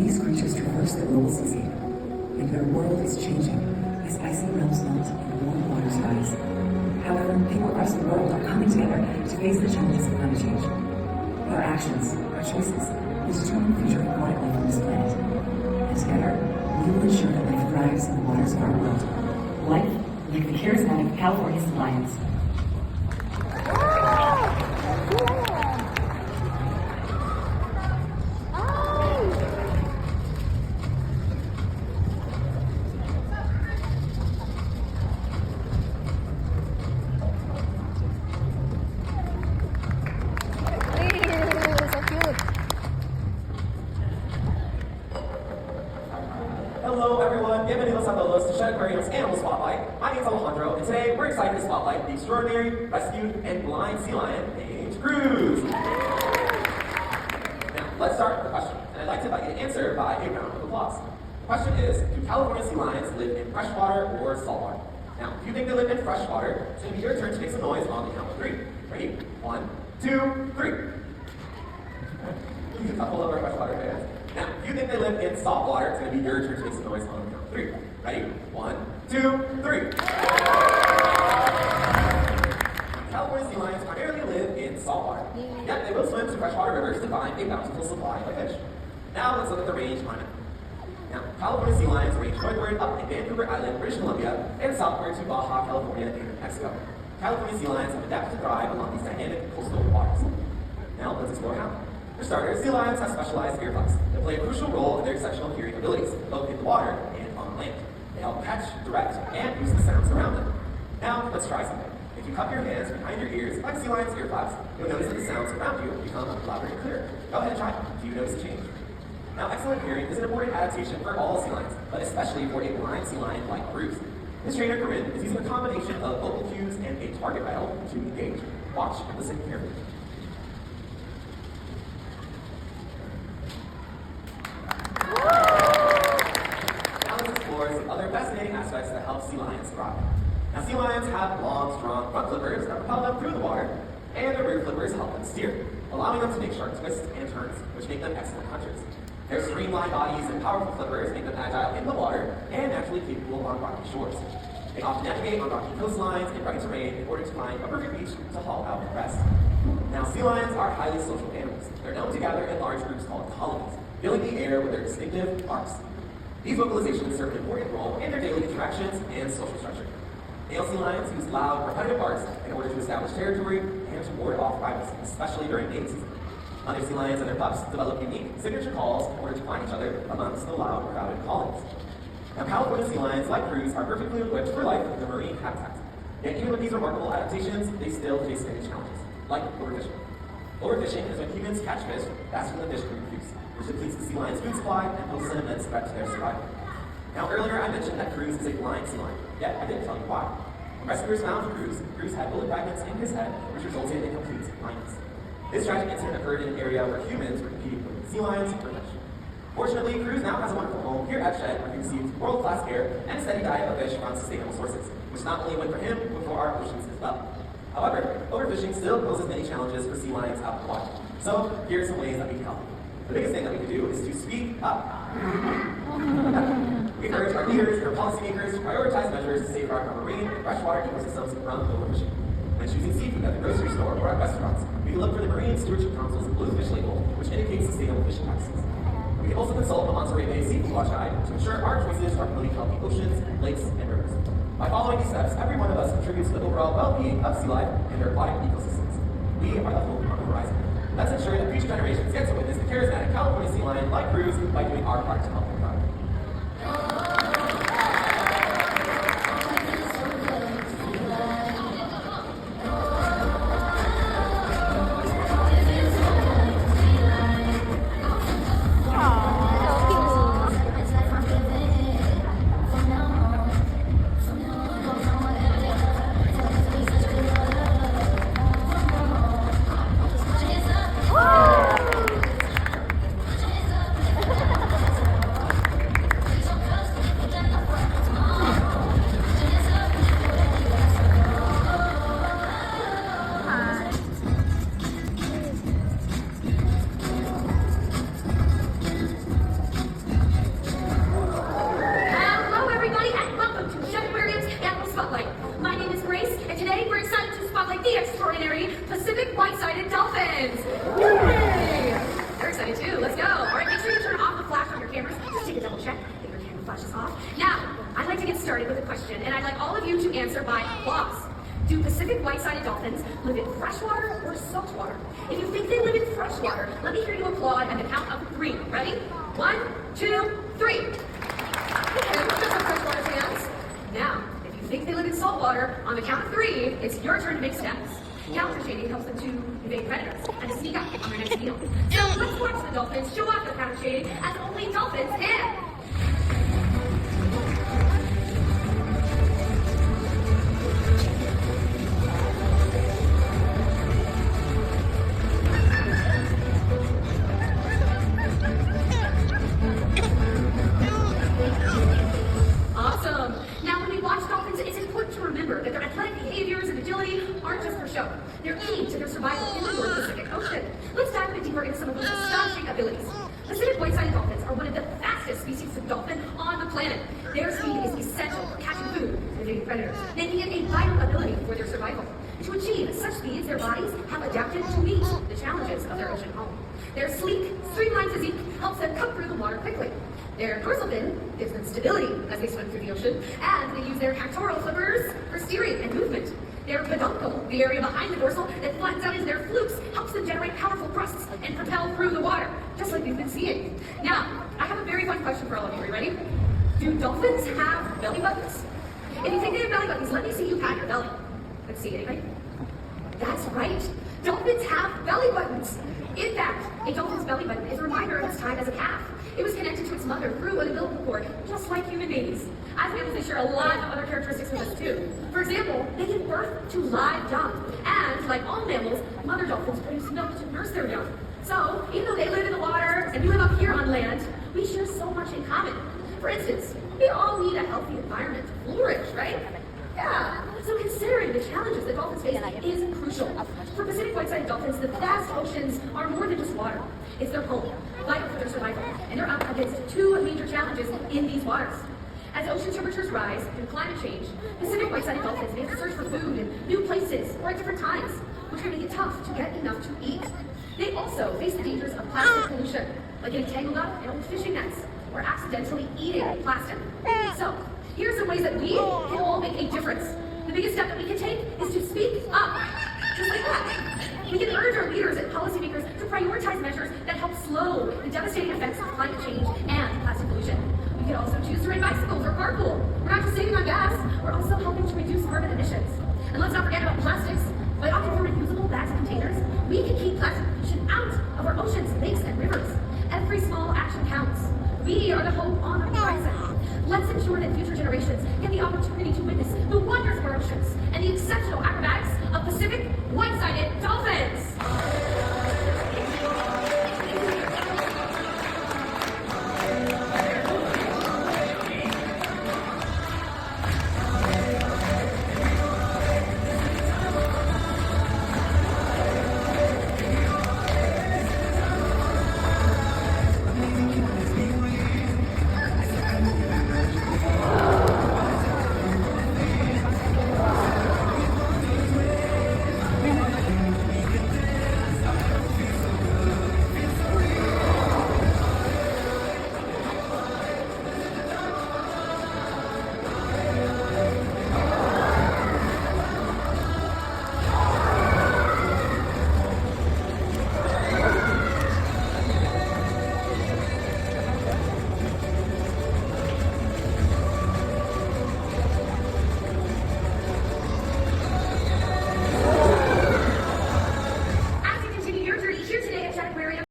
These creatures traverse the global seascape, and their world is changing as icy realms melt and warm waters rise. However, people across the world are coming together to face the challenges of climate change. Our actions, our choices, will determine the future of aquatic life on this planet. And together, we will ensure that life thrives in the waters of our world. Life like the charismatic California Sea Lions. Hello everyone, bienvenidos a todos to Shed Aquarium's Animal Spotlight. My name is Alejandro, and today we're excited to spotlight the extraordinary, rescued, and blind sea lion named Cruz. Now, let's start with the question, and I'd like to invite you to answer by a round of applause. The question is, do California sea lions live in freshwater or saltwater? Now, if you think they live in freshwater, it's going to be your turn to make some noise on the count of three. Ready? 1, 2, 3. You can couple over freshwater fans. Now, if you think they live in salt water, it's going to be your turn to make some noise on the count of three. Ready? 1, 2, 3. California sea lions primarily live in salt water. Yet they will swim to freshwater rivers to find a bountiful supply of fish. Now let's look at the range climate. Now, California sea lions range northward up in Vancouver Island, British Columbia, and southward to Baja California in Mexico. California sea lions have adapted to thrive along these dynamic coastal waters. Now let's explore how. For starters, sea lions have specialized earplugs that play a crucial role in their exceptional hearing abilities, both in the water and on land. They help catch, direct, and use the sounds around them. Now, let's try something. If you cup your hands behind your ears, like sea lions' ear flaps, you'll notice that the sounds around you become louder and clearer. Go ahead and try it. Do you notice a change? Now, excellent hearing is an important adaptation for all sea lions, but especially for a blind sea lion like Cruz. This trainer, Corinne, is using a combination of vocal cues and a target rattle to engage. Watch and listen carefully. Other fascinating aspects that help sea lions thrive. Now, sea lions have long, strong front flippers that propel them through the water, and their rear flippers help them steer, allowing them to make sharp twists and turns, which make them excellent hunters. Their streamlined bodies and powerful flippers make them agile in the water and naturally capable on rocky shores. They often navigate on rocky coastlines and rugged terrain in order to find a perfect beach to haul out and rest. Now, sea lions are highly social animals. They're known to gather in large groups called colonies, filling the air with their distinctive barks. These vocalizations serve an important role in their daily interactions and social structure. Male sea lions use loud, repetitive barks in order to establish territory and to ward off rivals, especially during mating season. Other sea lions and their pups develop unique signature calls in order to find each other amongst the loud, crowded colonies. Now, California sea lions, like Cruz, are perfectly equipped for life in the marine habitat. Yet even with these remarkable adaptations, they still face many challenges, like overfishing. Overfishing is when humans catch fish faster than the fish can reproduce, which depletes the sea lion's food supply and poses an immense threat to their survival. Now, earlier I mentioned that Cruz is a blind sea lion, yet I didn't tell you why. When rescuers found Cruz had bullet fragments in his head, which resulted in complete blindness. This tragic incident occurred in an area where humans were competing with sea lions for fish. Fortunately, Cruz now has a wonderful home here at Shed, where he receives world-class care and a steady diet of fish from sustainable sources, which not only went for him, but for our oceans as well. However, overfishing still poses many challenges for sea lions out in the water. So, here are some ways that we can help. The biggest thing that we can do is to speak up. We encourage our leaders and our policymakers to prioritize measures to safeguard our marine and freshwater ecosystems from overfishing. When choosing seafood at the grocery store or at restaurants, we can look for the Marine Stewardship Council's Blue Fish label, which indicates sustainable fishing practices. We can also consult the Monterey Bay Seafood Watch Guide to ensure our choices are promoting healthy oceans, lakes, and rivers. By following these steps, every one of us contributes to the overall well-being of sea life and their aquatic ecosystems. We are the hope on the horizon. Let's ensure that future generations get to witness the charismatic California sea lion like Cruz by doing our part to help them thrive. answer by applause. Do Pacific white-sided dolphins live in freshwater or saltwater? If you think they live in freshwater, let me hear you applaud at the count of 3. Ready? 1, 2, 3. Okay, those are freshwater fans. Now, if you think they live in saltwater, on the count of 3, it's your turn to make steps. Counter shading helps them to evade predators and to sneak up on their next meal. So let's watch the dolphins show off their counter shading as only dolphins can. Awesome. Now, when we watch dolphins, it's important to remember that their athletic behaviors and agility aren't just for show. They're key to their survival in the North Pacific Ocean. Let's dive a bit deeper into some of those astonishing abilities. Pacific white-sided dolphins are one of the fastest species of dolphin on the planet. Their speed is essential for catching food and evading predators, making it a vital ability for their survival. To achieve such speeds, their bodies have adapted to meet the challenges of their ocean home. Their sleek, streamlined physique helps them cut through the water quickly. Their dorsal fin gives them stability as they swim through the ocean, and they use their pectoral flippers for steering and movement. Their peduncle, the area behind the dorsal that flattens out into their flukes, helps them generate powerful thrusts and propel through the water, just like we've been seeing. Now, I have a very fun question for all of you. Are you ready? Do dolphins have belly buttons? If you think they have belly buttons, let me see you pat your belly. Let's see, anybody? That's right. Dolphins have belly buttons. In fact, a dolphin's belly button is a reminder of its time as a calf. It was connected to its mother through an umbilical cord, just like human babies. As mammals, they share a lot of other characteristics with us too. For example, they give birth to live young. And like all mammals, mother dolphins produce milk to nurse their young. So, even though they live in the water and we live up here on land, we share so much in common. For instance, we all need a healthy environment to flourish, right? Yeah. So considering the challenges that dolphins face is crucial. For Pacific white-sided dolphins, the vast oceans are more than just water. It's their home, vital for their survival, and they're up against 2 major challenges in these waters. As ocean temperatures rise through climate change, Pacific white-sided dolphins may have to search for food in new places or at different times, which can make it tough to get enough to eat. They also face the dangers of plastic pollution, like getting tangled up in old fishing nets or accidentally eating plastic. So, here are some ways that we can all make a difference. The biggest step that we can take is to speak up, just like that. We can urge our leaders and policymakers to prioritize measures that help slow the devastating effects of climate change and plastic pollution. We can also choose to ride bicycles or carpool. We're not just saving on gas, we're also helping to reduce carbon emissions. And let's not forget about plastics. By opting for reusable bags and containers, we can keep plastic pollution out of our oceans, lakes, and rivers. Every small action counts. We are the hope on the horizon. Let's ensure that future generations get the opportunity to witness the wonders of our oceans and the exceptional acrobatics of Pacific white-sided dolphins.